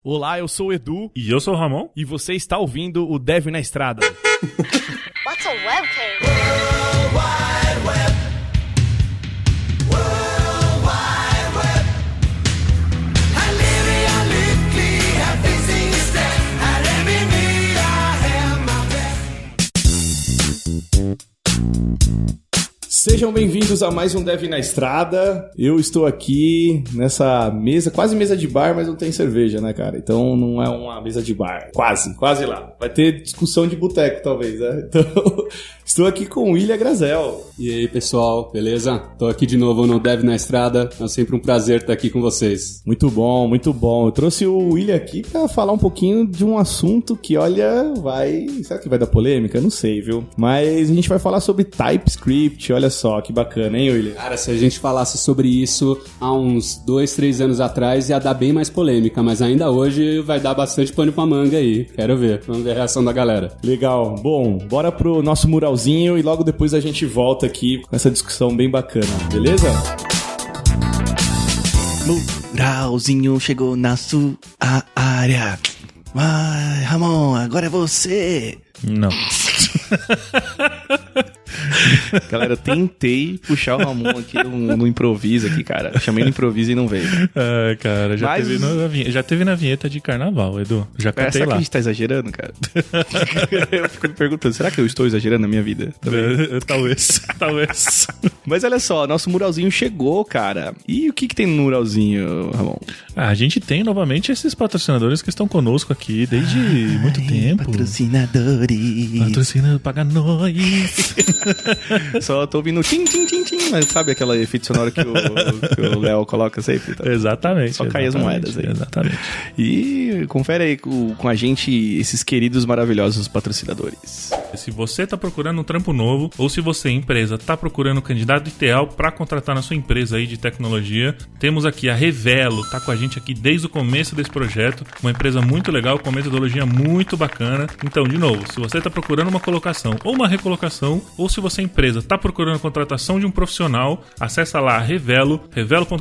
Olá, eu sou o Edu. E eu sou o Ramon. E você está ouvindo o Dev na Estrada. What's a webcam? World Wide Web. World Wide Web. Halleluja, lycklig, här finns inget ställe. Här är vi nya hemmaplätt. Sejam bem-vindos a mais um Dev na Estrada. Eu estou aqui nessa mesa, quase mesa de bar, mas não tem cerveja, né, cara? Então não é uma mesa de bar. Quase lá. Vai ter discussão de boteco, talvez, né? Então, estou aqui com o William Grazel. E aí, pessoal, beleza? Tô aqui de novo no Dev na Estrada. É sempre um prazer estar aqui com vocês. Muito bom, muito bom. Eu trouxe o William aqui pra falar um pouquinho de um assunto que, olha, vai... Será que vai dar polêmica? Não sei, viu? Mas a gente vai falar sobre TypeScript. Olha só, que bacana, hein, William? Cara, se a gente falasse sobre isso há uns 2-3 anos atrás, ia dar bem mais polêmica, mas ainda hoje vai dar bastante pano pra manga aí. Quero ver, vamos ver a reação da galera. Legal. Bom, bora pro nosso muralzinho e logo depois a gente volta aqui com essa discussão bem bacana, beleza? Muralzinho chegou na sua área. Vai, Ramon, agora é você. Não. Galera, eu tentei puxar o Ramon aqui no improviso aqui, cara. Chamei no improviso e não veio. Ai, cara, já teve na vinheta de carnaval, Edu. Já cantei será lá. que a gente tá exagerando, cara? Eu fico me perguntando, será que eu estou exagerando na minha vida? Talvez. Mas olha só, nosso muralzinho chegou, cara. E o que tem no muralzinho, Ramon? A gente tem novamente esses patrocinadores que estão conosco aqui desde muito tempo. Patrocinadores. Patrocinando, paga nós. Só tô ouvindo tim, tim, tim, tim. Mas sabe aquela efeito sonoro que o Léo coloca sempre? Tá? Exatamente. Só cai as moedas aí. Exatamente. E confere aí com a gente esses queridos maravilhosos patrocinadores. Se você está procurando um trampo novo, ou se você, empresa, está procurando um candidato ideal para contratar na sua empresa aí de tecnologia, temos aqui a Revelo, tá com a gente aqui desde o começo desse projeto, uma empresa muito legal, com metodologia muito bacana. Então, de novo, se você está procurando uma colocação ou uma recolocação, ou se você, empresa, está procurando a contratação de um profissional, acessa lá revelo.com.br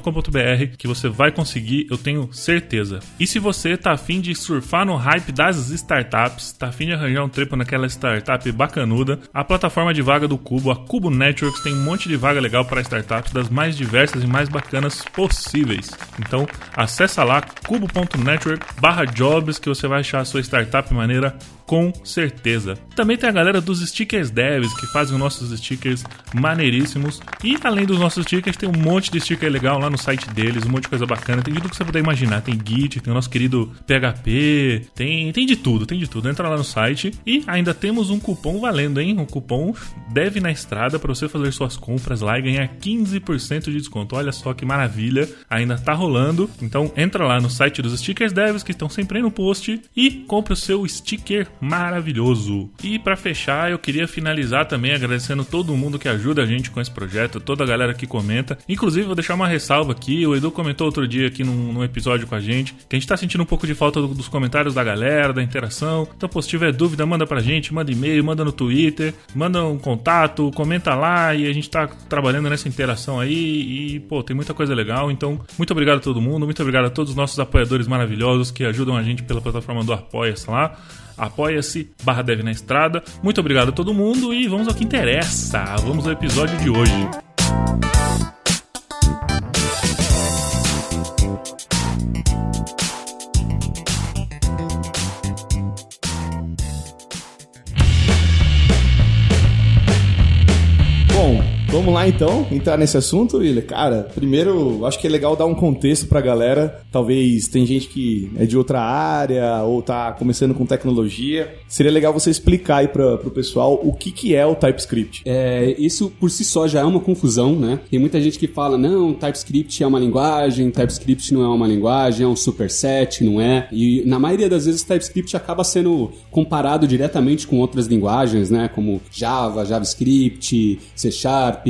que você vai conseguir, eu tenho certeza. E se você está afim de surfar no hype das startups, está afim de arranjar um trepo naquela startup bacanuda, a plataforma de vaga do Cubo, a Cubo Networks, tem um monte de vaga legal para startups das mais diversas e mais bacanas possíveis. Então, acessa lá cubo.network/jobs que você vai achar a sua startup maneira com certeza. Também tem a galera dos Stickers Devs, que fazem os nossos stickers maneiríssimos. E além dos nossos stickers, tem um monte de sticker legal lá no site deles, um monte de coisa bacana. Tem de tudo que você puder imaginar. Tem Git, tem o nosso querido PHP, tem de tudo. Entra lá no site. E ainda temos um cupom valendo, hein? Um cupom Dev na Estrada para você fazer suas compras lá e ganhar 15% de desconto. Olha só que maravilha. Ainda tá rolando. Então entra lá no site dos Stickers Devs, que estão sempre aí no post, e compre o seu sticker maravilhoso. E pra fechar, eu queria finalizar também agradecendo todo mundo que ajuda a gente com esse projeto, toda a galera que comenta. Inclusive, vou deixar uma ressalva aqui, o Edu comentou outro dia aqui num episódio com a gente, que a gente tá sentindo um pouco de falta dos comentários da galera, da interação. Então, pô, se tiver dúvida, manda pra gente, manda e-mail, manda no Twitter, manda um contato, comenta lá, e a gente tá trabalhando nessa interação aí, e, pô, tem muita coisa legal. Então, muito obrigado a todo mundo, muito obrigado a todos os nossos apoiadores maravilhosos que ajudam a gente pela plataforma do Apoia-se lá. Apoia-se/Dev na Estrada. Muito obrigado a todo mundo e vamos ao que interessa. Vamos ao episódio de hoje. Bom, vamos lá então, entrar nesse assunto, William. Cara, primeiro, acho que é legal dar um contexto pra galera. Talvez tem gente que é de outra área ou tá começando com tecnologia. Seria legal você explicar aí pro pessoal o que é o TypeScript. Isso por si só já é uma confusão, né? Tem muita gente que fala, não, TypeScript é uma linguagem, TypeScript não é uma linguagem, é um superset, não é? E na maioria das vezes TypeScript acaba sendo comparado diretamente com outras linguagens, né? Como Java, JavaScript, C# Sharp,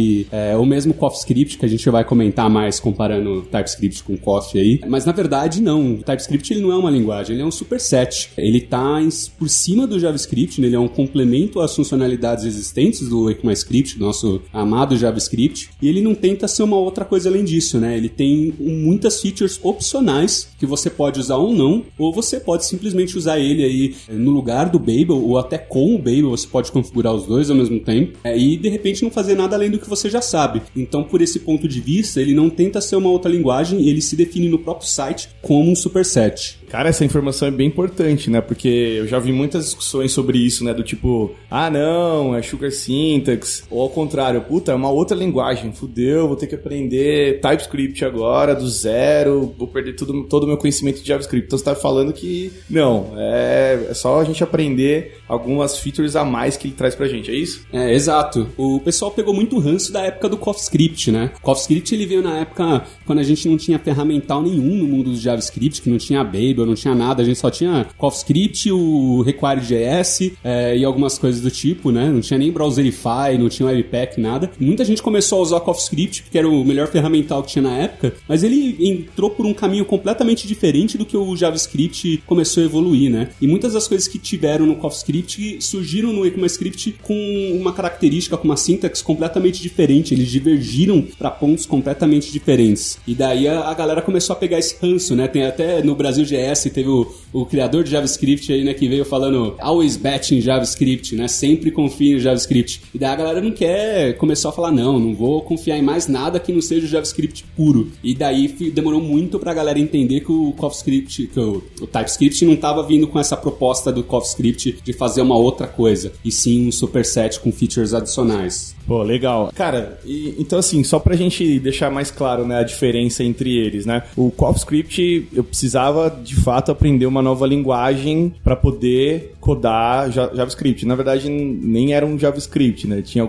ou mesmo CoffeeScript, que a gente vai comentar mais comparando TypeScript com Coffee aí. Mas na verdade não, o TypeScript ele não é uma linguagem, ele é um superset. Ele tá por cima do JavaScript, né? Ele é um complemento às funcionalidades existentes do ECMAScript, nosso amado JavaScript, e ele não tenta ser uma outra coisa além disso, né? Ele tem muitas features opcionais que você pode usar ou não, ou você pode simplesmente usar ele aí no lugar do Babel, ou até com o Babel, você pode configurar os dois ao mesmo tempo, e de repente não fazer nada além do que você já sabe. Então, por esse ponto de vista, ele não tenta ser uma outra linguagem, ele se define no próprio site como um superset. Cara, essa informação é bem importante, né? Porque eu já vi muitas discussões sobre isso, né? Do tipo, não, é Sugar Syntax. Ou ao contrário, puta, é uma outra linguagem. Fudeu, vou ter que aprender TypeScript agora, do zero. Vou perder todo o meu conhecimento de JavaScript. Então você tá falando que, não, é só a gente aprender algumas features a mais que ele traz pra gente, é isso? Exato. O pessoal pegou muito ranço da época do CoffeeScript, né? O CoffeeScript, ele veio na época quando a gente não tinha ferramental nenhum no mundo do JavaScript, que não tinha Babel, não tinha nada, a gente só tinha CoffeeScript, o Require.js e algumas coisas do tipo, né? Não tinha nem Browserify, não tinha Webpack, nada. Muita gente começou a usar CoffeeScript porque era o melhor ferramental que tinha na época, mas ele entrou por um caminho completamente diferente do que o JavaScript começou a evoluir, né? E muitas das coisas que tiveram no CoffeeScript surgiram no ECMAScript com uma característica, com uma sintaxe completamente diferente. Eles divergiram para pontos completamente diferentes. E daí a galera começou a pegar esse ranço, né? Tem até no Brasil.js, teve o criador de JavaScript aí, né, que veio falando always bet in JavaScript, né? Sempre confie no JavaScript. E daí a galera não quer, começou a falar, não vou confiar em mais nada que não seja o JavaScript puro. E daí demorou muito pra galera entender que o CoffeeScript, que o TypeScript não tava vindo com essa proposta do CoffeeScript de fazer uma outra coisa, e sim um superset com features adicionais. Pô, legal. Cara, então assim, só pra gente deixar mais claro, né, a diferença entre eles, né? O CoffeeScript, eu precisava, de fato, aprender uma nova linguagem pra poder codar JavaScript. Na verdade, nem era um JavaScript, né? Tinha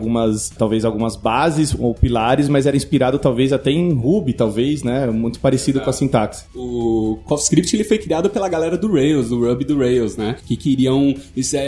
talvez algumas bases ou pilares, mas era inspirado talvez até em Ruby, talvez, né? Muito parecido com a sintaxe. O CoffeeScript, ele foi criado pela galera do Rails, do Ruby do Rails, né? Que queriam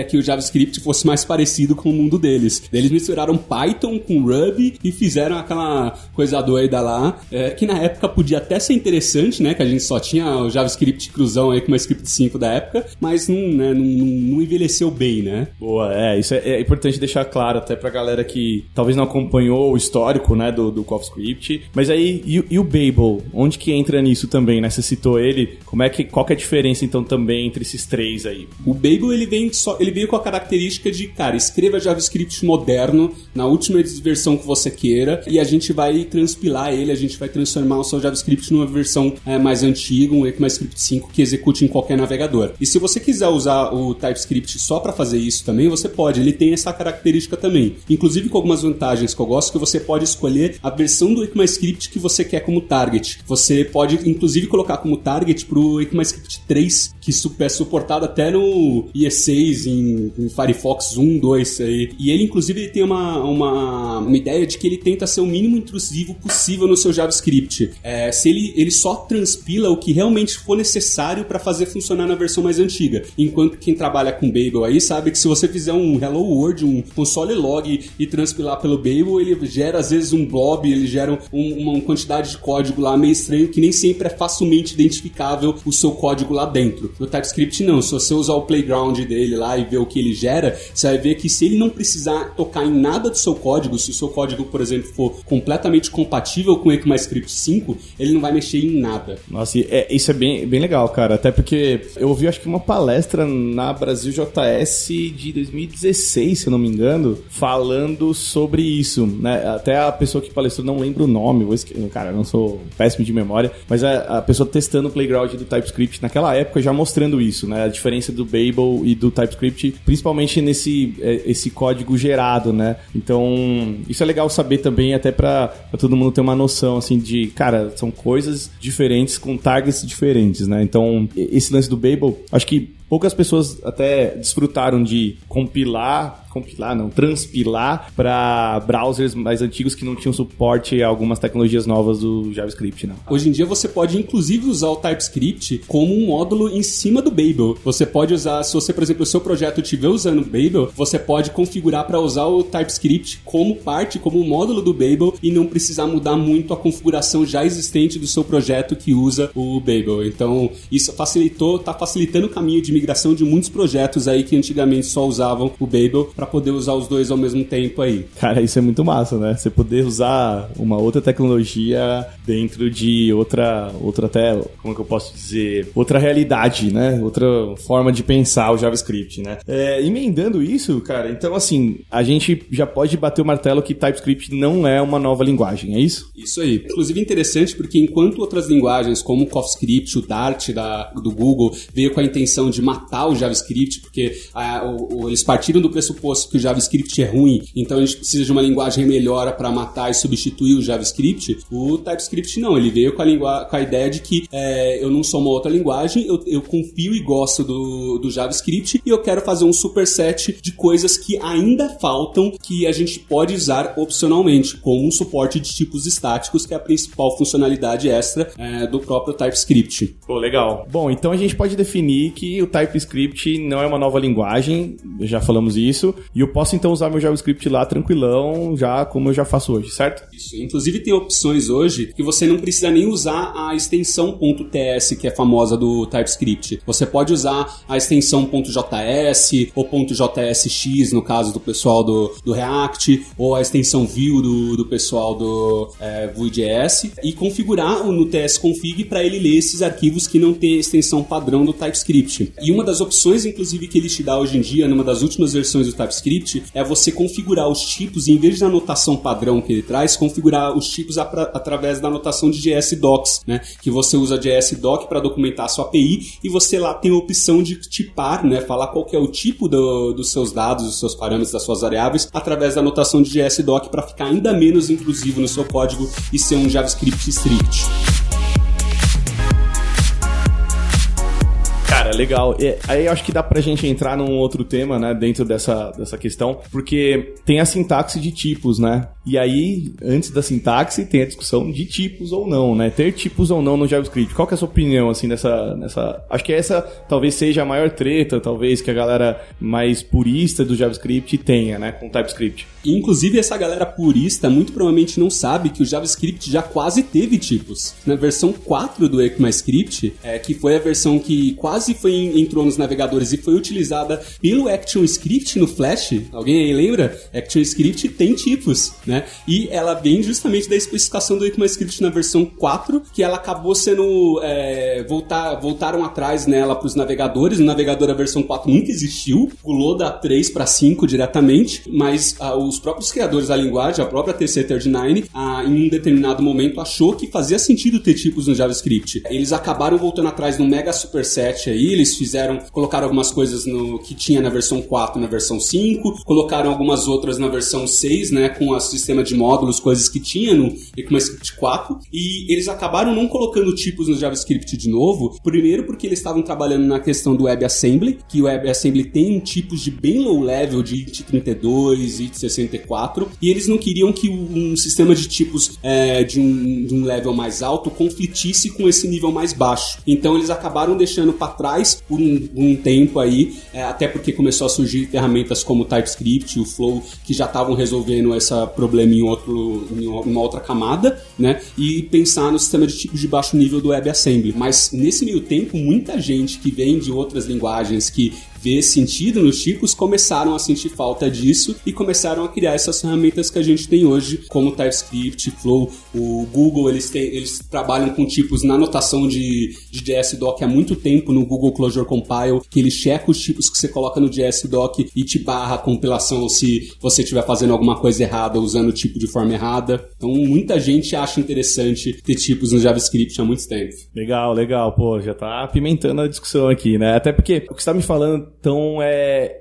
que o JavaScript fosse mais parecido com o mundo deles. Eles misturaram Python com Ruby e fizeram aquela coisa doida lá, que na época podia até ser interessante, né? Que a gente só tinha o JavaScript cruzão aí com o Script 5 da época, mas não envelheceu bem, né? Boa, isso é importante deixar claro até pra galera que talvez não acompanhou o histórico, né, do CoffeeScript. Mas aí, e o Babel? Onde que entra nisso também, né? Você citou ele, qual que é a diferença então também entre esses três aí? O Babel, ele veio com a característica de, cara, escreva JavaScript moderno na última versão que você queira e a gente vai transpilar ele, a gente vai transformar o seu JavaScript numa versão mais antiga, um ECMAScript 5 que execute em qualquer navegador. E se você quiser usar o TypeScript só para fazer isso também, você pode, ele tem essa característica também. Inclusive com algumas vantagens que eu gosto, que você pode escolher a versão do ECMAScript que você quer como target. Você pode, inclusive, colocar como target pro ECMAScript 3, que é suportado até no IE6, em Firefox 1, 2 aí. E ele, inclusive, ele tem uma ideia de que ele tenta ser o mínimo intrusivo possível no seu JavaScript. Se ele só transpila o que realmente for necessário para fazer funcionar na versão mais antiga. Enquanto quem trabalha com Babel aí sabe que se você fizer um Hello World, um console log e transpilar pelo Babel, ele gera às vezes um blob, ele gera uma quantidade de código lá meio estranho que nem sempre é facilmente identificável o seu código lá dentro. No TypeScript não, se você usar o playground dele lá e ver o que ele gera, você vai ver que se ele não precisar tocar em nada do seu código, se o seu código, por exemplo, for completamente compatível com o ECMAScript 5, ele não vai mexer em nada. Nossa, isso é bem legal, cara. Até porque eu ouvi, acho que uma palestra na Brasil JS de 2016, se eu não me engano, falando sobre isso, né? Até a pessoa que palestrou, não lembro o nome, cara, eu não sou péssimo de memória, mas a pessoa testando o playground do TypeScript naquela época já mostrando isso, né? A diferença do Babel e do TypeScript, principalmente esse código gerado, né? Então, isso é legal saber também, até pra todo mundo ter uma noção, assim, de, cara, são coisas diferentes com targets diferentes, né? Então, esse lance do Babel, acho que poucas pessoas até desfrutaram de compilar transpilar para browsers mais antigos que não tinham suporte a algumas tecnologias novas do JavaScript, né? Hoje em dia você pode inclusive usar o TypeScript como um módulo em cima do Babel. Você pode usar, se você, por exemplo, o seu projeto estiver usando Babel, você pode configurar para usar o TypeScript como parte, como um módulo do Babel e não precisar mudar muito a configuração já existente do seu projeto que usa o Babel. Então, isso tá facilitando o caminho de migração de muitos projetos aí que antigamente só usavam o Babel para poder usar os dois ao mesmo tempo aí. Cara, isso é muito massa, né? Você poder usar uma outra tecnologia dentro de outra até, como que eu posso dizer, outra realidade, né? Outra forma de pensar o JavaScript, né? Emendando isso, cara, então assim, a gente já pode bater o martelo que TypeScript não é uma nova linguagem, é isso? Isso aí. Inclusive interessante porque enquanto outras linguagens como o CoffeeScript, o Dart do Google veio com a intenção de matar o JavaScript, porque eles partiram do pressuposto que o JavaScript é ruim, então a gente precisa de uma linguagem melhor para matar e substituir o JavaScript, o TypeScript não, ele veio com a ideia de que eu não sou uma outra linguagem, eu confio e gosto do JavaScript e eu quero fazer um superset de coisas que ainda faltam que a gente pode usar opcionalmente, como um suporte de tipos estáticos, que é a principal funcionalidade extra do próprio TypeScript. Pô, legal. Bom, então a gente pode definir que o TypeScript não é uma nova linguagem, já falamos isso, e eu posso então usar meu JavaScript lá tranquilão, já como eu já faço hoje, certo? Isso. Inclusive tem opções hoje que você não precisa nem usar a extensão .ts, que é famosa do TypeScript. Você pode usar a extensão .js ou .jsx, no caso do pessoal do React, ou a extensão Vue do pessoal do Vue.js, e configurar no tsconfig para ele ler esses arquivos que não tem a extensão padrão do TypeScript. E uma das opções, inclusive, que ele te dá hoje em dia, numa das últimas versões do TypeScript, é você configurar os tipos, em vez da anotação padrão que ele traz, configurar os tipos através da anotação de JSDocs, né? Que você usa JSDoc para documentar a sua API e você lá tem a opção de tipar, né? Falar qual que é o tipo dos seus dados, dos seus parâmetros, das suas variáveis, através da anotação de JSDoc para ficar ainda menos intrusivo no seu código e ser um JavaScript strict. Cara, legal. Aí eu acho que dá pra gente entrar num outro tema, né, dentro dessa questão, porque tem a sintaxe de tipos, né? E aí, antes da sintaxe, tem a discussão de tipos ou não, né? Ter tipos ou não no JavaScript. Qual que é a sua opinião, assim, nessa... Acho que essa talvez seja a maior treta, talvez, que a galera mais purista do JavaScript tenha, né, com o TypeScript. E, inclusive, essa galera purista muito provavelmente não sabe que o JavaScript já quase teve tipos. Na versão 4 do ECMAScript, que foi a versão que quase entrou nos navegadores e foi utilizada pelo ActionScript no Flash. Alguém aí lembra? ActionScript tem tipos, né? E ela vem justamente da especificação do ECMAScript na versão 4, que ela acabou sendo... voltaram atrás nela para os navegadores. No navegador a versão 4 nunca existiu. Pulou da 3 para 5 diretamente, mas os próprios criadores da linguagem, a própria TC39, em um determinado momento achou que fazia sentido ter tipos no JavaScript. Eles acabaram voltando atrás no mega superset aí, eles colocaram algumas coisas que tinha na versão 4 na versão 5, colocaram algumas outras na versão 6, né, com o sistema de módulos, coisas que tinha no ECMAScript 4, e eles acabaram não colocando tipos no JavaScript de novo, primeiro porque eles estavam trabalhando na questão do WebAssembly, que o WebAssembly tem tipos de bem low level, de int32, int64, e eles não queriam que um sistema de tipos de um level mais alto conflitisse com esse nível mais baixo. Então eles acabaram deixando para trás por um tempo aí, até porque começou a surgir ferramentas como o TypeScript e o Flow, que já estavam resolvendo esse problema em uma outra camada, né? E pensar no sistema de tipos de baixo nível do WebAssembly. Mas nesse meio tempo, muita gente que vem de outras linguagens que vê sentido nos tipos, começaram a sentir falta disso e começaram a criar essas ferramentas que a gente tem hoje, como o TypeScript, Flow, o Google, eles trabalham com tipos na notação de JSDoc há muito tempo no Google Closure Compile, que ele checa os tipos que você coloca no JSDoc e te barra a compilação se você estiver fazendo alguma coisa errada usando o tipo de forma errada. Então muita gente acha interessante ter tipos no JavaScript há muito tempo. Legal, pô, já tá apimentando a discussão aqui, né? Até porque o que você tá me falando, então,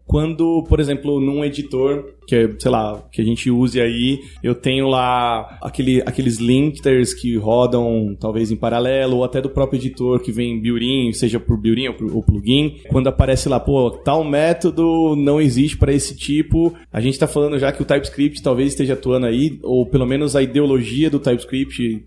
quando, por exemplo, num editor que, sei lá, que a gente use aí, eu tenho lá aqueles linkers que rodam talvez em paralelo, ou até do próprio editor que vem built-in, seja por built-in ou o plugin, quando aparece lá, pô, tal método não existe para esse tipo, a gente tá falando já que o TypeScript talvez esteja atuando aí, ou pelo menos a ideologia do TypeScript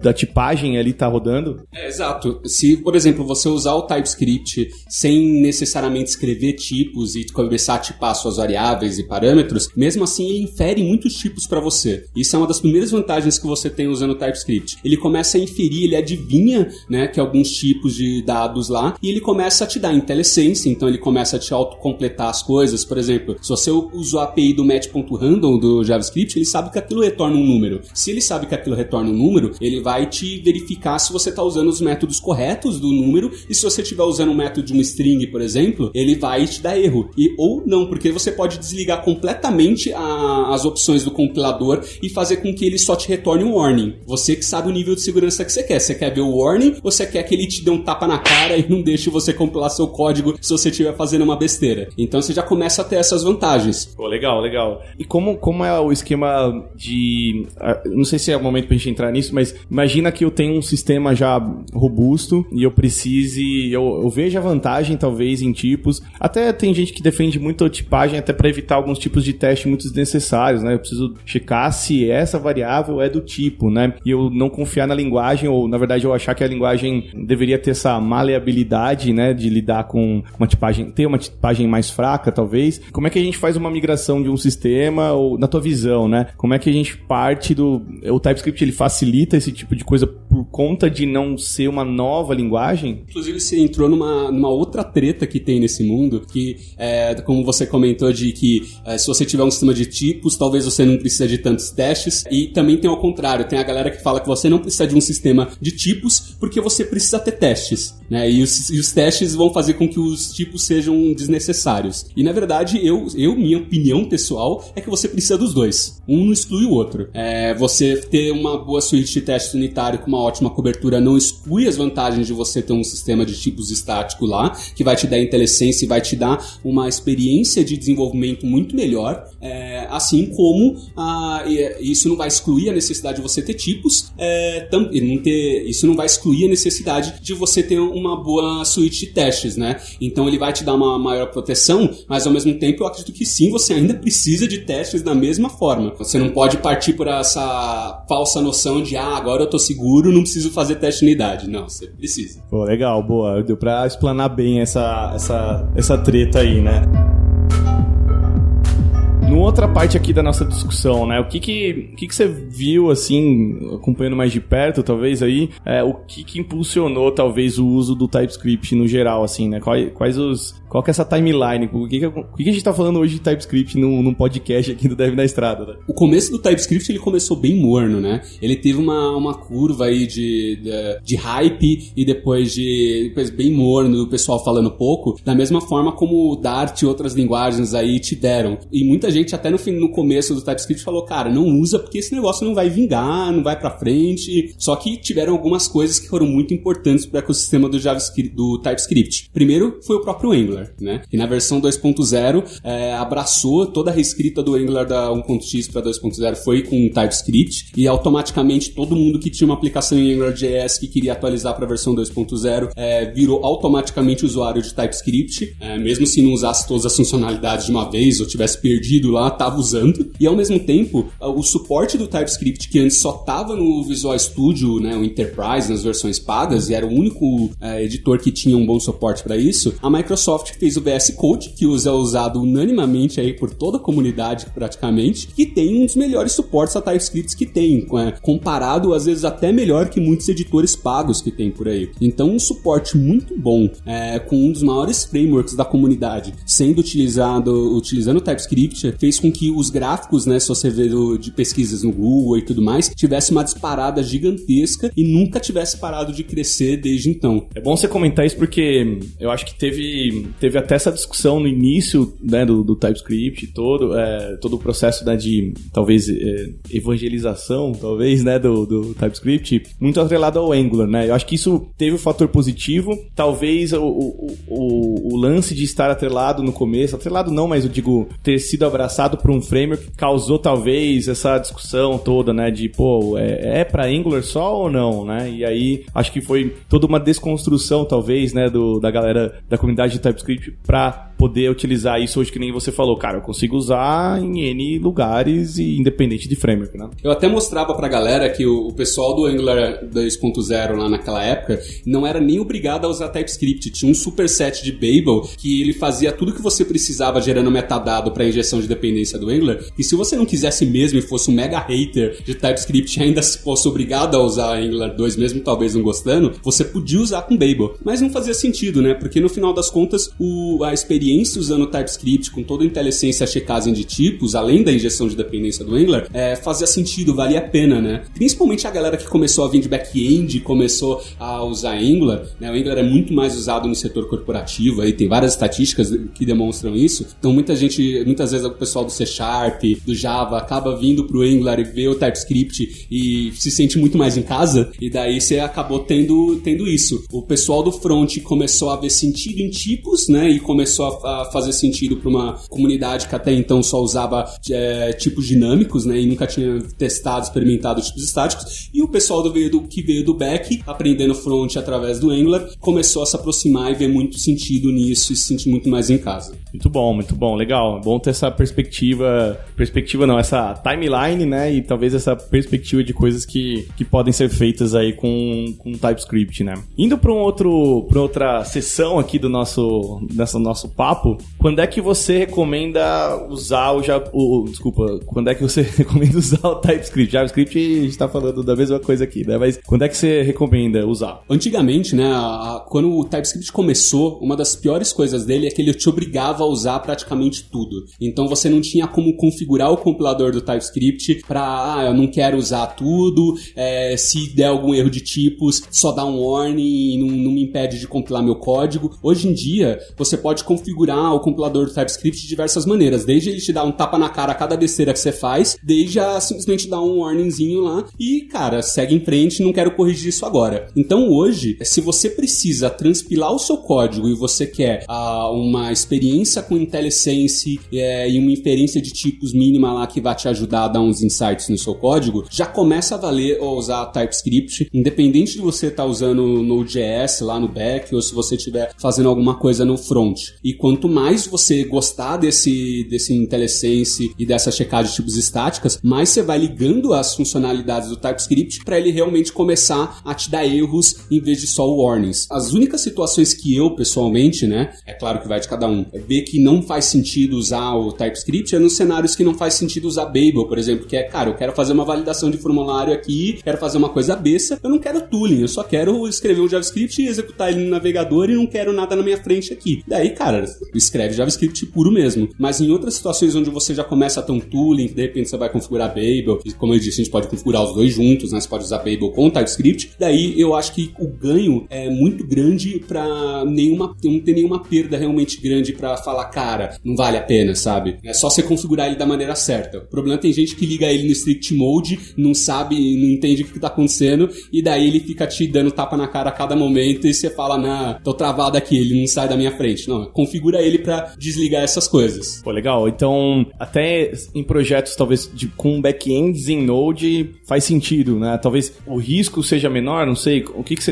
da tipagem ali tá rodando? Exato. Se, por exemplo, você usar o TypeScript sem necessariamente escrever tipos e começar a tipar suas variáveis e parâmetros, mesmo assim ele infere muitos tipos para você. Isso é uma das primeiras vantagens que você tem usando o TypeScript. Ele começa a inferir, ele adivinha, né, que alguns tipos de dados lá, e ele começa a te dar IntelliSense, então ele começa a te autocompletar as coisas. Por exemplo, se você usa o API do match.random do JavaScript, ele sabe que aquilo retorna um número. Se ele sabe que aquilo retorna um número, ele vai te verificar se você está usando os métodos corretos do número, e se você estiver usando um método de uma string, por exemplo, ele vai te dar erro. Ou não, porque você pode desligar completamente as opções do compilador e fazer com que ele só te retorne um warning. Você que sabe o nível de segurança que você quer. Você quer ver o warning ou você quer que ele te dê um tapa na cara e não deixe você compilar seu código se você estiver fazendo uma besteira? Então você já começa a ter essas vantagens. Pô, legal. E como é o esquema de... Não sei se é o momento pra gente entrar nisso, mas imagina que eu tenho um sistema já robusto e eu precise... Eu vejo a vantagem, talvez, em tipos. Até tem gente que defende muito a tipagem até para evitar alguns tipos de teste muito desnecessários, né? Eu preciso checar se essa variável é do tipo, né? E eu não confiar na linguagem, ou na verdade eu achar que a linguagem deveria ter essa maleabilidade, né? De lidar com uma tipagem, ter uma tipagem mais fraca, talvez. Como é que a gente faz uma migração de um sistema, ou na tua visão, né? Como é que a gente parte do... O TypeScript, ele facilita esse tipo de coisa por conta de não ser uma nova linguagem? Inclusive, você entrou numa outra treta que tem nesse mundo, que, como você comentou, de que se você tiver um sistema de tipos, talvez você não precisa de tantos testes, e também tem ao contrário, tem a galera que fala que você não precisa de um sistema de tipos porque você precisa ter testes, né? E os testes vão fazer com que os tipos sejam desnecessários. E, na verdade, minha opinião pessoal é que você precisa dos dois. Um não exclui o outro. Você ter uma boa suíte de testes unitário com uma ótima cobertura não exclui as vantagens de você ter um sistema de tipos estático lá, que vai te dar IntelliSense e vai te dar uma experiência de desenvolvimento muito melhor, assim como isso não vai excluir a necessidade de você ter tipos, isso não vai excluir a necessidade de você ter uma boa suíte de testes, né? Então ele vai te dar uma maior proteção, mas ao mesmo tempo eu acredito que sim, você ainda precisa de testes da mesma forma. Você não pode partir por essa falsa noção de agora eu tô seguro, não preciso fazer teste de unidade. Não, você precisa. Pô, legal, boa. Deu pra explanar bem essa treta aí, né? Numa outra parte aqui da nossa discussão, né? O que você viu, assim, acompanhando mais de perto, talvez, aí, o que impulsionou, talvez, o uso do TypeScript no geral, assim, né? Qual que é essa timeline? O que a gente tá falando hoje de TypeScript num podcast aqui do Dev na Estrada, né? O começo do TypeScript, ele começou bem morno, né? Ele teve uma curva aí de hype e depois bem morno, o pessoal falando pouco, da mesma forma como o Dart e outras linguagens aí te deram. E muita gente até no começo do TypeScript falou, cara, não usa porque esse negócio não vai vingar, não vai pra frente. Só que tiveram algumas coisas que foram muito importantes pro ecossistema do JavaScript, do TypeScript. Primeiro foi o próprio Angular, né? Que na versão 2.0 abraçou toda a reescrita do Angular da 1.x para 2.0 foi com TypeScript, e automaticamente todo mundo que tinha uma aplicação em AngularJS que queria atualizar para a versão 2.0 virou automaticamente usuário de TypeScript, mesmo se não usasse todas as funcionalidades de uma vez ou tivesse perdido lá, estava usando. E ao mesmo tempo, o suporte do TypeScript, que antes só estava no Visual Studio, né, o Enterprise, nas versões pagas, e era o único editor que tinha um bom suporte para isso, a Microsoft fez o VS Code, que é usado unanimamente aí por toda a comunidade praticamente, que tem um dos melhores suportes a TypeScript que tem, comparado às vezes até melhor que muitos editores pagos que tem por aí. Então um suporte muito bom, com um dos maiores frameworks da comunidade sendo utilizando o TypeScript, fez com que os gráficos, né, se você vê de pesquisas no Google e tudo mais, tivesse uma disparada gigantesca e nunca tivesse parado de crescer desde então. É bom você comentar isso porque eu acho que teve até essa discussão no início, né, do TypeScript, todo o processo, né, de talvez evangelização, talvez, né, do TypeScript, muito atrelado ao Angular, né? Eu acho que isso teve um fator positivo, talvez o lance de estar atrelado no começo, atrelado não, mas eu digo ter sido abraçado abraçado por um framework que causou talvez essa discussão toda, né, de, pô, é pra Angular só ou não, né? E aí, acho que foi toda uma desconstrução, talvez, né, da galera da comunidade de TypeScript pra poder utilizar isso hoje, que nem você falou, cara, eu consigo usar em N lugares e independente de framework, né? Eu até mostrava pra galera que o pessoal do Angular 2.0 lá naquela época não era nem obrigado a usar TypeScript. Tinha um superset de Babel que ele fazia tudo que você precisava gerando metadado pra injeção de dependência do Angular, e se você não quisesse mesmo e fosse um mega hater de TypeScript e ainda fosse obrigado a usar Angular 2, mesmo talvez não gostando, você podia usar com Babel. Mas não fazia sentido, né? Porque no final das contas, a experiência usando o TypeScript com toda a IntelliSense e a checagem de tipos, além da injeção de dependência do Angular, fazia sentido, valia a pena, né? Principalmente a galera que começou a vir de back-end, começou a usar Angular, né? O Angular é muito mais usado no setor corporativo, aí tem várias estatísticas que demonstram isso. Então muitas vezes o pessoal do C#, do Java, acaba vindo pro Angular e vê o TypeScript e se sente muito mais em casa, e daí você acabou tendo isso. O pessoal do front começou a ver sentido em tipos, né? E começou a fazer sentido para uma comunidade que até então só usava tipos dinâmicos, né, e nunca tinha testado, experimentado tipos estáticos, e o pessoal que veio do back, aprendendo front através do Angular, começou a se aproximar e ver muito sentido nisso e se sentir muito mais em casa. Muito bom, legal. Bom ter essa perspectiva não, essa timeline, né, e talvez essa perspectiva de coisas que podem ser feitas aí com TypeScript, né. Indo para outra sessão aqui do nosso papo, quando é que você recomenda usar quando é que você recomenda usar o TypeScript? JavaScript, a gente tá falando da mesma coisa aqui, né, mas quando é que você recomenda usar? Antigamente, né, quando o TypeScript começou, uma das piores coisas dele é que ele te obrigava a usar praticamente tudo. Então você não tinha como configurar o compilador do TypeScript pra, eu não quero usar tudo, se der algum erro de tipos, só dá um warning e não me impede de compilar meu código. Hoje em dia, você pode configurar o compilador do TypeScript de diversas maneiras, desde ele te dar um tapa na cara a cada besteira que você faz, desde a simplesmente dar um warningzinho lá e, cara, segue em frente, não quero corrigir isso agora. Então hoje, se você precisa transpilar o seu código e você quer uma experiência com IntelliSense e uma inferência de tipos mínima lá que vai te ajudar a dar uns insights no seu código, já começa a valer usar TypeScript, independente de você estar usando Node.js lá no back ou se você estiver fazendo alguma coisa no front. E quanto mais você gostar desse IntelliSense e dessa checagem de tipos estáticas, mais você vai ligando as funcionalidades do TypeScript para ele realmente começar a te dar erros em vez de só warnings. As únicas situações que eu, pessoalmente, né, é claro que vai de cada um, ver que não faz sentido usar o TypeScript é nos cenários que não faz sentido usar Babel, por exemplo, que cara, eu quero fazer uma validação de formulário aqui, quero fazer uma coisa besta, eu não quero tooling, eu só quero escrever um JavaScript e executar ele no navegador e não quero nada na minha frente aqui. Daí, cara, escreve JavaScript puro mesmo. Mas em outras situações onde você já começa a ter um tooling, que de repente você vai configurar Babel, e como eu disse, a gente pode configurar os dois juntos, né? Você pode usar Babel com TypeScript. Daí eu acho que o ganho é muito grande pra não ter nenhuma perda realmente grande pra falar, cara, não vale a pena, sabe? É só você configurar ele da maneira certa. O problema é que tem gente que liga ele no strict mode, não sabe, não entende o que tá acontecendo, e daí ele fica te dando tapa na cara a cada momento e você fala, não, tô travado aqui, ele não sai da minha frente. Não, configura ele pra desligar essas coisas. Pô, legal. Então, até em projetos, talvez, com back-ends em Node, faz sentido, né? Talvez o risco seja menor, não sei.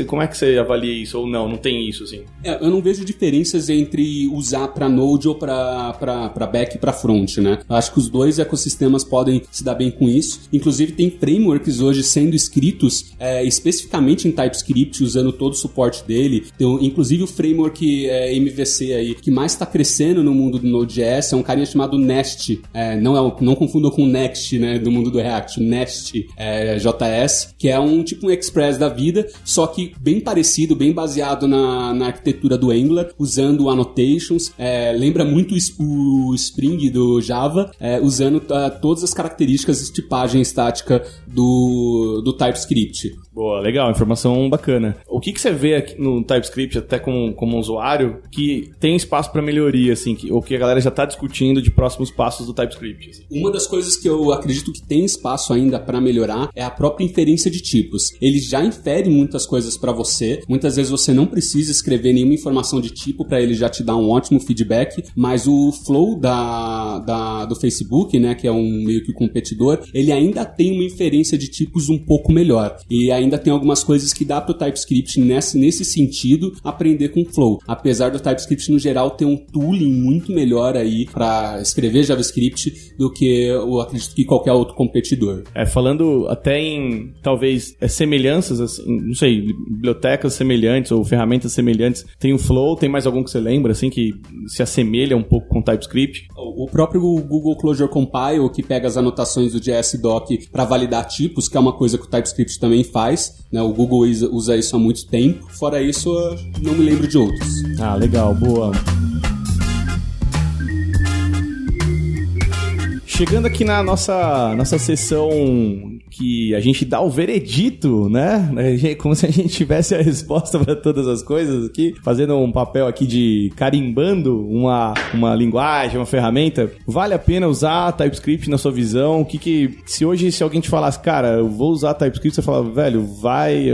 Como é que você avalia isso? Ou não tem isso, assim? Eu não vejo diferenças entre usar pra Node ou pra back e pra front, né? Eu acho que os dois ecossistemas podem se dar bem com isso. Inclusive, tem frameworks hoje sendo escritos especificamente em TypeScript, usando todo o suporte dele. Então, inclusive, o framework MVC aí, que mais está crescendo no mundo do Node.js é um carinha chamado Nest. Não confundam com Next, né, do mundo do React. Nest JS, que é um tipo um Express da vida, só que bem parecido, bem baseado na arquitetura do Angular, usando annotations. Lembra muito o Spring do Java, usando todas as características de tipagem estática do TypeScript. Boa, legal, informação bacana. O que você vê aqui no TypeScript, até como usuário, que tem espaço para melhoria, assim, ou que a galera já está discutindo de próximos passos do TypeScript? Assim? Uma das coisas que eu acredito que tem espaço ainda para melhorar é a própria inferência de tipos. Ele já infere muitas coisas para você, muitas vezes você não precisa escrever nenhuma informação de tipo para ele já te dar um ótimo feedback, Slack, mas o Flow do Facebook, né, que é um meio que competidor, ele ainda tem uma inferência de tipos um pouco melhor. E ainda tem algumas coisas que dá pro TypeScript nesse sentido aprender com Flow. Apesar do TypeScript, no geral, ter um tooling muito melhor aí para escrever JavaScript do que eu acredito que qualquer outro competidor. Falando até em, talvez, semelhanças, assim, não sei, bibliotecas semelhantes ou ferramentas semelhantes, tem o Flow, tem mais algum que você lembra, assim, que se assemelha um pouco com o TypeScript? O próprio Google Closure Compile, que pega as anotações do JSDoc para validar tipos, que é uma coisa que o TypeScript também faz, né? O Google usa isso há muito tempo. Fora isso, eu não me lembro de outros. Ah, legal, boa. Chegando aqui na nossa sessão que a gente dá o veredito, né? Como se a gente tivesse a resposta para todas as coisas aqui, fazendo um papel aqui de carimbando uma linguagem, uma ferramenta. Vale a pena usar TypeScript na sua visão? Se hoje alguém te falasse, cara, eu vou usar TypeScript, você fala, velho, vai,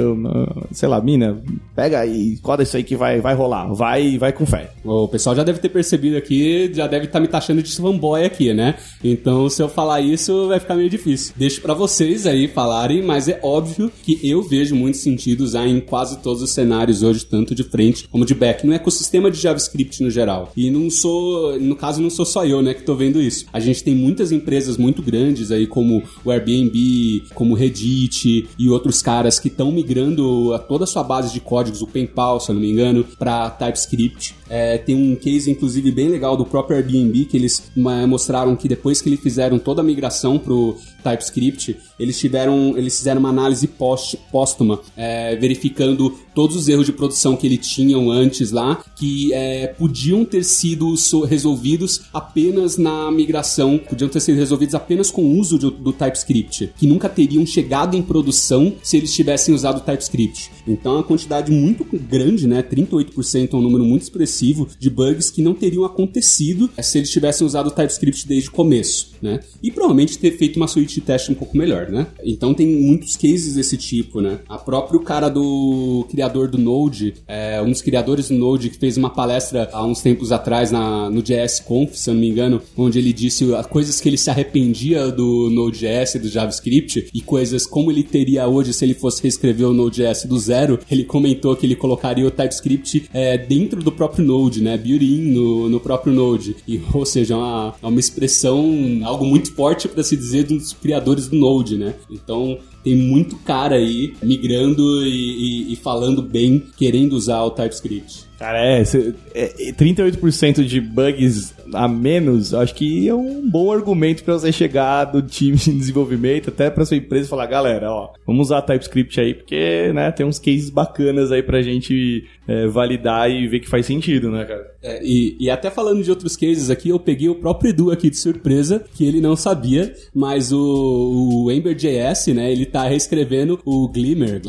sei lá, mina, pega e coda isso aí que vai rolar, vai com fé. O pessoal já deve ter percebido aqui, já deve estar me taxando de fanboy aqui, né? Então, se eu falar isso, vai ficar meio difícil. Deixo pra vocês aí falarem, mas é óbvio que eu vejo muito sentido usar em quase todos os cenários hoje, tanto de frente como de back, no ecossistema de JavaScript no geral. E no caso, não sou só eu, né, que tô vendo isso. A gente tem muitas empresas muito grandes aí, como o Airbnb, como o Reddit e outros caras que estão migrando toda a sua base de códigos, o PenPal, se eu não me engano, pra TypeScript. Tem um case, inclusive, bem legal do próprio Airbnb, que eles mostraram que depois que eles fizeram toda a migração pro TypeScript, eles fizeram uma análise póstuma, verificando todos os erros de produção que eles tinham antes lá, que podiam ter sido resolvidos apenas na migração, podiam ter sido resolvidos apenas com o uso do TypeScript, que nunca teriam chegado em produção se eles tivessem usado o TypeScript. Então é uma quantidade muito grande, né? 38% é um número muito expressivo de bugs que não teriam acontecido se eles tivessem usado o TypeScript desde o começo, né? E provavelmente ter feito uma suite de teste um pouco melhor, né? Então tem muitos cases desse tipo, né? A próprio cara do criador do Node, um dos criadores do Node, que fez uma palestra há uns tempos atrás no JSConf, se eu não me engano, onde ele disse coisas que ele se arrependia do Node.js e do JavaScript e coisas como ele teria hoje se ele fosse reescrever o Node.js do zero. Ele comentou que ele colocaria o TypeScript dentro do próprio Node, né? Built-in no próprio Node. Ou seja, uma expressão, algo muito forte para se dizer dos criadores do Node, né? Então tem muito cara aí migrando e falando bem, querendo usar o TypeScript. Cara, 38% de bugs a menos, acho que é um bom argumento pra você chegar do time de desenvolvimento até pra sua empresa e falar, galera, ó, vamos usar TypeScript aí, porque, né, tem uns cases bacanas aí pra gente validar e ver que faz sentido, né, cara? E até falando de outros cases aqui, eu peguei o próprio Edu aqui de surpresa, que ele não sabia, mas o Ember.js, né, ele tá reescrevendo o Glimmer,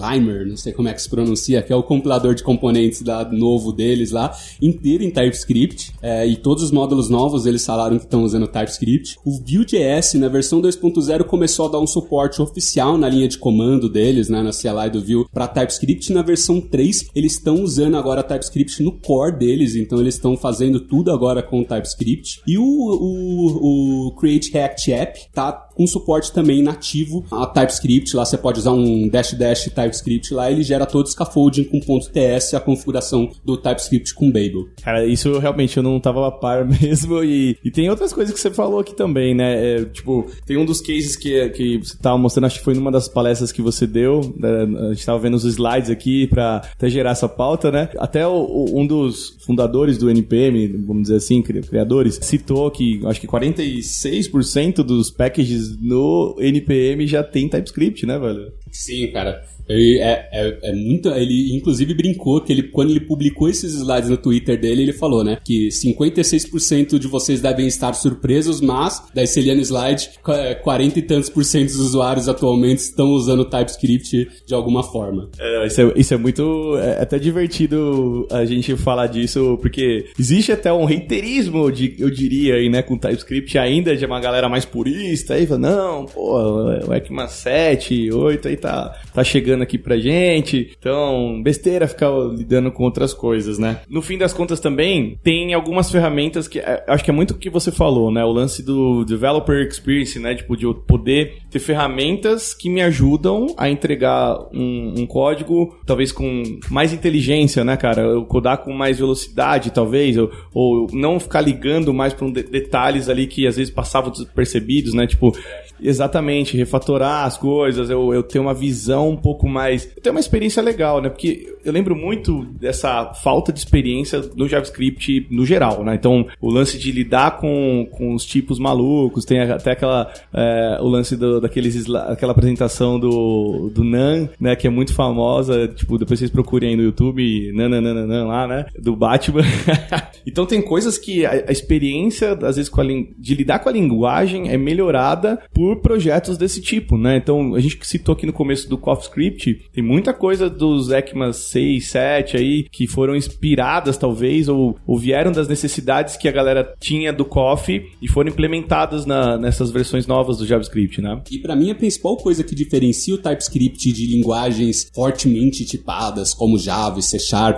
não sei como é que se pronuncia, que é o compilador de componentes novo deles lá, inteiro em TypeScript, e todos os módulos novos eles falaram que estão usando TypeScript. O Vue.js, na versão 2.0, começou a dar um suporte oficial na linha de comando deles, né, na CLI do Vue, para TypeScript. Na versão 3, eles estão usando agora TypeScript no core deles, então eles estão fazendo tudo agora com TypeScript. E o Create React App tá com suporte também nativo a TypeScript. Lá você pode usar um -- TypeScript lá, ele gera todo o scaffolding com .ts, a configuração do TypeScript com Babel. Cara, isso realmente eu não tava a par mesmo. E tem outras coisas que você falou aqui também, né? Tipo, tem um dos cases que você tava mostrando, acho que foi numa das palestras que você deu, né? A gente tava vendo os slides aqui pra até gerar essa pauta, né? Até um dos fundadores do NPM, vamos dizer assim, criadores, citou que acho que 46% dos packages no NPM já tem TypeScript, né, velho? Sim, cara. Ele inclusive brincou que quando ele publicou esses slides no Twitter dele, ele falou, né, que 56% de vocês devem estar surpresos, mas, daí se ele no slide, 40 e tantos % dos usuários atualmente estão usando TypeScript de alguma forma. Isso é muito... É até divertido a gente falar disso, porque existe até um reiterismo, eu diria, aí, né, com TypeScript ainda de uma galera mais purista, aí fala, não, pô, o ECMA 7, 8 aí tá chegando aqui pra gente. Então, besteira ficar lidando com outras coisas, né? No fim das contas também, tem algumas ferramentas que acho que é muito o que você falou, né? O lance do Developer Experience, né? Tipo, de eu poder ter ferramentas que me ajudam a entregar um código, talvez com mais inteligência, né, cara? Eu codar com mais velocidade, talvez, ou não ficar ligando mais para detalhes ali que às vezes passavam despercebidos, né? Tipo, exatamente, refatorar as coisas, eu ter uma visão um pouco mais... Eu tenho uma experiência legal, né? Porque eu lembro muito dessa falta de experiência no JavaScript no geral, né? Então, o lance de lidar com os tipos malucos, tem até o lance daquela apresentação do Nan, né? Que é muito famosa, tipo, depois vocês procurem aí no YouTube, nananana lá, né? Do Batman. Então, tem coisas que a experiência, às vezes, de lidar com a linguagem é melhorada por projetos desse tipo, né? Então, a gente citou aqui no começo do CoffeeScript, tem muita coisa dos ECMAs 6, 7 aí, que foram inspiradas, talvez, ou vieram das necessidades que a galera tinha do Coffee e foram implementadas nessas versões novas do JavaScript, né? E pra mim, a principal coisa que diferencia o TypeScript de linguagens fortemente tipadas, como Java e C#,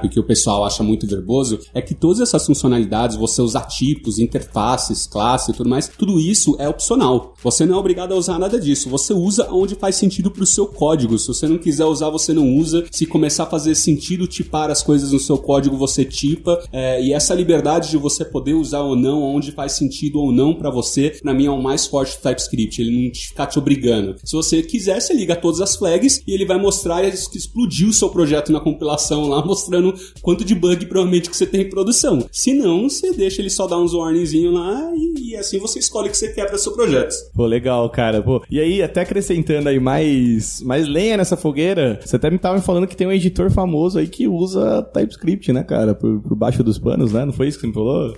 que o pessoal acha muito verboso, é que todas essas funcionalidades, você usar tipos, interfaces, classe e tudo mais, tudo isso é opcional. Você não é obrigado a usar nada disso. Você usa onde faz sentido pro seu código. Se você não quiser usar, você não usa. Se começar a fazer sentido tipar as coisas no seu código, você tipa. E essa liberdade de você poder usar ou não, onde faz sentido ou não pra você, pra mim é o mais forte do TypeScript. Ele não ficar te obrigando. Se você quiser, você liga todas as flags e ele vai mostrar e explodir o seu projeto na compilação lá, mostrando quanto de bug provavelmente que você tem em produção. Se não, você deixa ele só dar uns warningzinho lá e assim você escolhe o que você quer para seu projeto. Pô, legal, cara. Pô, e aí, até acrescentando aí mais lenha nessa fogueira, você até me tava falando que tem um editor famoso aí que usa TypeScript, né, cara? Por baixo dos panos, né? Não foi isso que você me falou?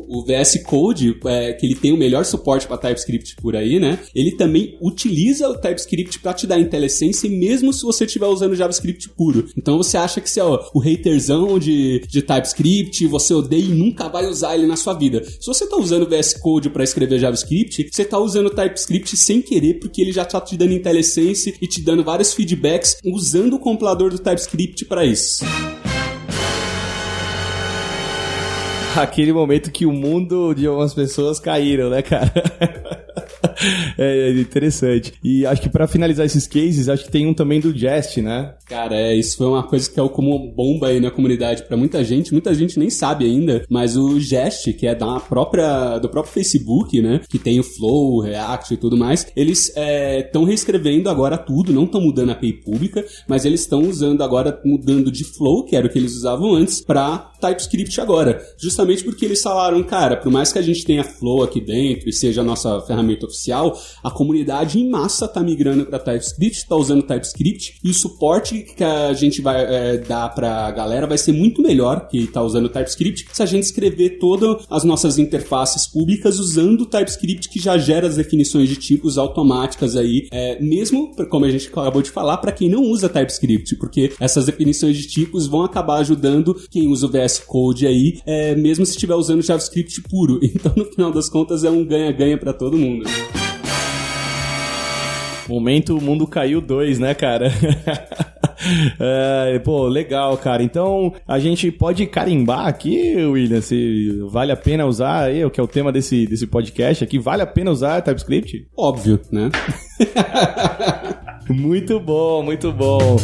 O VS Code, que ele tem o melhor suporte para TypeScript por aí, né? Ele também utiliza o TypeScript para te dar IntelliSense, mesmo se você estiver usando JavaScript puro. Então você acha que você é o haterzão de TypeScript, você odeia e nunca vai usar ele na sua vida. Se você tá usando o VS Code para escrever JavaScript, você tá usando o TypeScript sem querer, porque ele já tá te dando IntelliSense e te dando vários feedbacks usando o compilador do TypeScript para isso. Aquele momento que o mundo de algumas pessoas caíram, né, cara? É interessante. E acho que pra finalizar esses cases, acho que tem um também do Jest, né? Cara, isso foi uma coisa que caiu como bomba aí na comunidade pra muita gente nem sabe ainda, mas o Jest, que é do próprio Facebook, né, que tem o Flow, o React e tudo mais, eles estão reescrevendo agora tudo, não estão mudando a API pública, mas eles estão usando agora, mudando de Flow, que era o que eles usavam antes, pra TypeScript agora. Justamente porque eles falaram, cara, por mais que a gente tenha Flow aqui dentro e seja a nossa ferramenta oficial, a comunidade em massa tá migrando para TypeScript, tá usando TypeScript, e o suporte que a gente vai dar pra galera vai ser muito melhor que tá usando TypeScript se a gente escrever todas as nossas interfaces públicas usando o TypeScript, que já gera as definições de tipos automáticas aí, mesmo, como a gente acabou de falar, para quem não usa TypeScript, porque essas definições de tipos vão acabar ajudando quem usa o VS Code aí, mesmo se estiver usando JavaScript puro. Então, no final das contas, é um ganha-ganha para todo mundo. Momento, o mundo caiu 2, né, cara? Pô, legal, cara. Então, a gente pode carimbar aqui, William, se vale a pena usar aí, o que é o tema desse podcast aqui, vale a pena usar TypeScript? Óbvio, né? Muito bom, muito bom.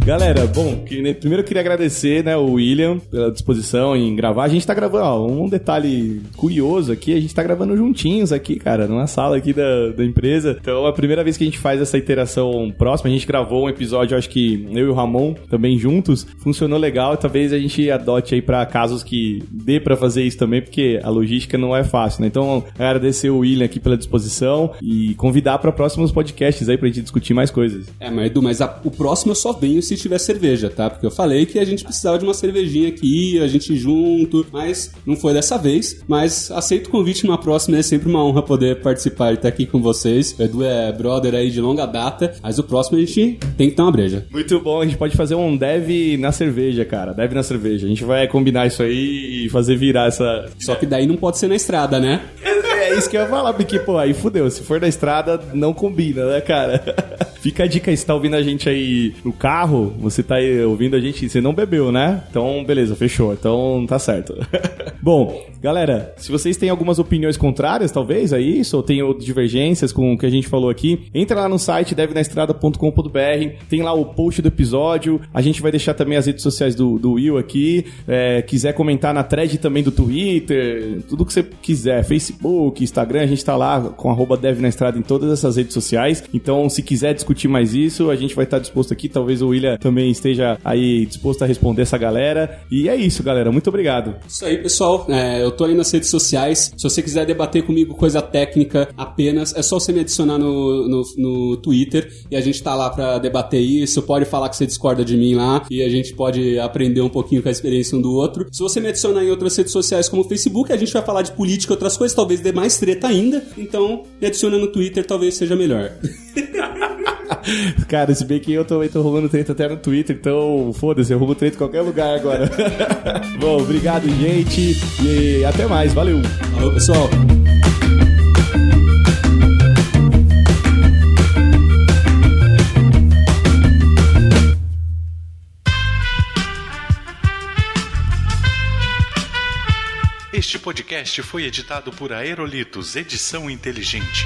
Galera, bom, primeiro eu queria agradecer, né, o William pela disposição em gravar. A gente tá gravando, um detalhe curioso aqui, a gente tá gravando juntinhos aqui, cara, numa sala aqui da empresa. Então, é a primeira vez que a gente faz essa interação próxima. A gente gravou um episódio, acho que eu e o Ramon também juntos. Funcionou legal, talvez a gente adote aí pra casos que dê pra fazer isso também, porque a logística não é fácil, né? Então, agradecer o William aqui pela disposição e convidar pra próximos podcasts aí pra gente discutir mais coisas. Mas Edu, o próximo eu só venho se tiver cerveja, tá? Porque eu falei que a gente precisava de uma cervejinha aqui, a gente junto, mas não foi dessa vez. Mas aceito o convite numa próxima, é sempre uma honra poder participar e estar aqui com vocês. O Edu é brother aí de longa data, mas o próximo a gente tem que ter uma breja. Muito bom, a gente pode fazer um dev na cerveja, cara. Dev na cerveja. A gente vai combinar isso aí e fazer virar essa... Só que daí não pode ser na estrada, né? É isso que eu ia falar, porque, pô, aí fudeu. Se for na estrada, não combina, né, cara? Fica a dica aí, você tá ouvindo a gente aí no carro, você tá aí ouvindo a gente, você não bebeu, né? Então, beleza, fechou. Então, tá certo. Bom, galera, se vocês têm algumas opiniões contrárias, talvez, a isso, ou tem divergências com o que a gente falou aqui, entra lá no site devnaestrada.com.br, tem lá o post do episódio, a gente vai deixar também as redes sociais do Will aqui, quiser comentar na thread também do Twitter, tudo que você quiser, Facebook, Instagram, a gente tá lá com @devnaestrada em todas essas redes sociais, então se quiser discutir mais isso, a gente vai estar disposto aqui, talvez o William também esteja aí disposto a responder essa galera, e é isso, galera, muito obrigado. Isso aí, pessoal, eu tô aí nas redes sociais, se você quiser debater comigo coisa técnica apenas, é só você me adicionar no Twitter, e a gente tá lá pra debater isso, pode falar que você discorda de mim lá, e a gente pode aprender um pouquinho com a experiência um do outro. Se você me adicionar em outras redes sociais como o Facebook, a gente vai falar de política e outras coisas, talvez dê mais treta ainda, então me adiciona no Twitter, talvez seja melhor. Cara, se bem que eu também tô rolando treta até no Twitter, então foda-se, eu roubo treta em qualquer lugar agora. Bom, obrigado, gente, e até mais, valeu! Falou, pessoal! Este podcast foi editado por Aerolitos Edição Inteligente.